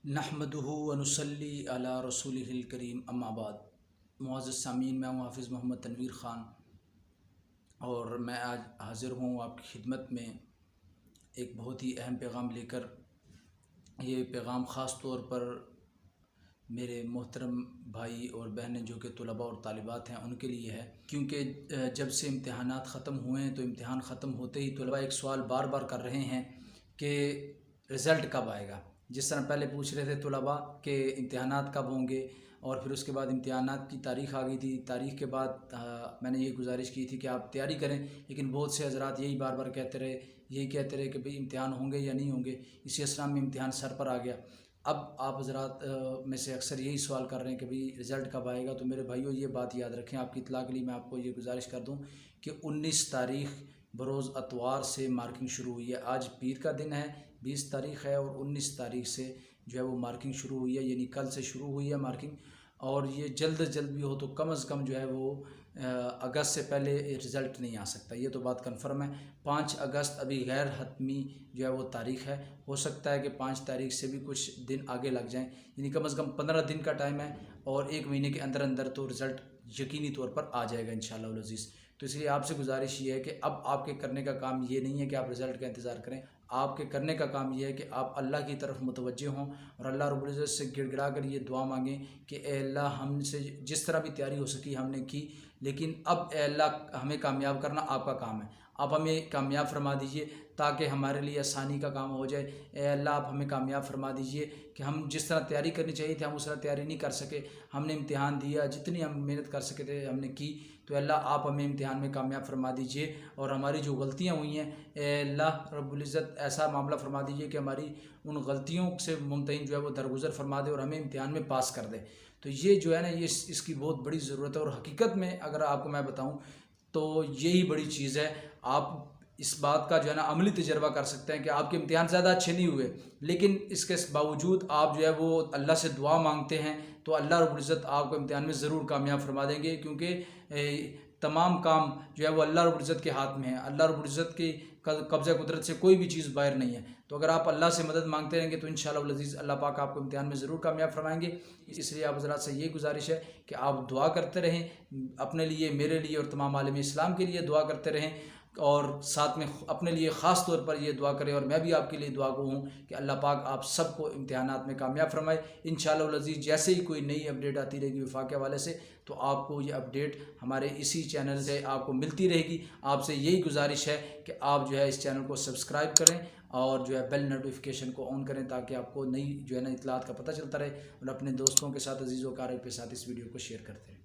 नहमदुहु व नुसल्ली अला रसूलिहिल करीम अम्मा बाद। मुअज़्ज़ज़ सामीन, मैं हूँ हाफ़िज़ मोहम्मद तनवीर ख़ान और मैं आज हाज़िर हूँ आपकी खिदमत में एक बहुत ही अहम पैगाम लेकर। ये पैगाम ख़ास तौर पर मेरे मोहतरम भाई और बहनें जो कि तलबा और तालिबात हैं उनके लिए है, क्योंकि जब से इम्तिहानात ख़त्म हुए हैं तो इम्तिहान ख़त्म होते ही तलबा एक सवाल बार बार कर रहे हैं कि रिज़ल्ट कब आएगा। जिस तरह पहले पूछ रहे थे तलबा कि इम्तिहानात कब होंगे, और फिर उसके बाद इम्तिहानात की तारीख़ आ गई थी। तारीख़ के बाद मैंने ये गुजारिश की थी कि आप तैयारी करें, लेकिन बहुत से हज़रात यही बार बार कहते रहे कि भाई इम्तिहान होंगे या नहीं होंगे। इसी असरा में इम्तिहान सर पर आ गया। अब आप हज़रात में से अक्सर यही सवाल कर रहे हैं कि भाई रिज़ल्ट कब आएगा। तो मेरे भाइयों, ये बात याद रखें, आपकी इत्तला के लिए मैं आपको ये गुजारिश कर दूं कि 19 तारीख़ बरोज़ अतवार से मार्किंग शुरू हुई है। आज पीर का दिन है, 20 तारीख़ है, और 19 तारीख़ से जो है वो मार्किंग शुरू हुई है, यानी कल से शुरू हुई है मार्किंग। और ये जल्द भी हो तो कम अज़ कम जो है वो अगस्त से पहले रिज़ल्ट नहीं आ सकता, ये तो बात कन्फर्म है। 5 अगस्त अभी गैर हतमी जो है वो तारीख़ है। हो सकता है कि 5 तारीख़ से भी कुछ दिन आगे लग जाएं, यानी कम अज़ कम 15 दिन का टाइम है, और 1 महीने के अंदर अंदर तो रिज़ल्ट यकीनी तौर पर आ जाएगा इंशाअल्लाह उल अज़ीज़। तो इसलिए आपसे गुजारिश ये है कि अब आपके करने का काम ये नहीं है कि आप रिज़ल्ट का इंतज़ार करें। आपके करने का काम ये है कि आप अल्लाह की तरफ मुतवज्जे हों और अल्लाह रब्बुल इज़्ज़त से गिड़गिड़ा कर ये दुआ मांगें कि ए अल्लाह, हमसे जिस तरह भी तैयारी हो सकी हमने की, लेकिन अब ए अल्लाह हमें कामयाब करना आपका काम है। आप हमें कामयाब फरमा दीजिए ताकि हमारे लिए आसानी का काम हो जाए। ए अल्लाह, आप हमें कामयाब फरमा दीजिए कि हम जिस तरह तैयारी करनी चाहिए थी हम उस तरह तैयारी नहीं कर सके। हमने इम्तिहान दिया, जितनी हम मेहनत कर सके थे हमने की। तो अल्लाह, आप हमें इम्तिहान में कामयाब फरमा दीजिए, और हमारी जो गलतियाँ हुई हैं ए अल्लाह रब्बुल इज़्ज़त ऐसा मामला फरमा दीजिए कि हमारी उन गलतियों से मुमतहिन जो है वो दरगुजर फरमा दे और हमें इम्तिहान में पास कर दे। तो ये जो है ना, ये इसकी बहुत बड़ी ज़रूरत है। और हकीकत में अगर आपको मैं बताऊँ तो यही बड़ी चीज़ है। आप इस बात का जो है ना अमली तजर्बा कर सकते हैं कि आपके इम्तिहान ज़्यादा अच्छे नहीं हुए, लेकिन इसके बावजूद आप जो है वो अल्लाह से दुआ मांगते हैं तो अल्लाह रब्बुल इज़्ज़त आपको इम्तिहान में ज़रूर कामयाब फरमा देंगे, क्योंकि तमाम काम जो है वो अल्लाह रब्बुल इज़्ज़त के हाथ में है। अल्लाह रब्बुल इज़्ज़त की कब्ज़ा कुदरत से कोई भी चीज़ बाहर नहीं है। तो अगर आप अल्लाह से मदद मांगते रहेंगे तो इंशाअल्लाह वल अज़ीज़ अल्लाह पाक आपको इम्तिहान में ज़रूर कामयाब फरमाएंगे। इसलिए आप हज़रात से ये गुजारिश है कि आप दुआ करते रहें, अपने लिए, मेरे लिए और तमाम आलम इस्लाम के लिए दुआ करते रहें, और साथ में अपने लिए ख़ास तौर पर ये दुआ करें। और मैं भी आपके लिए दुआ गो हूँ कि अल्लाह पाक आप सबको इम्तिहानात में कामयाब फरमाए इंशाअल्लाह वल अज़ीज़। जैसे ही कोई नई अपडेट आती रहेगी वफाक के हवाले से तो आपको ये अपडेट हमारे इसी चैनल से आपको मिलती रहेगी। आपसे यही गुजारिश है कि आप जो है इस चैनल को सब्सक्राइब करें और जो है बेल नोटिफिकेशन को ऑन करें, ताकि आपको नई जो है ना इत्तलात का पता चलता रहे, और अपने दोस्तों के साथ, अजीज़ों कारब के साथ इस वीडियो को शेयर करते रहें।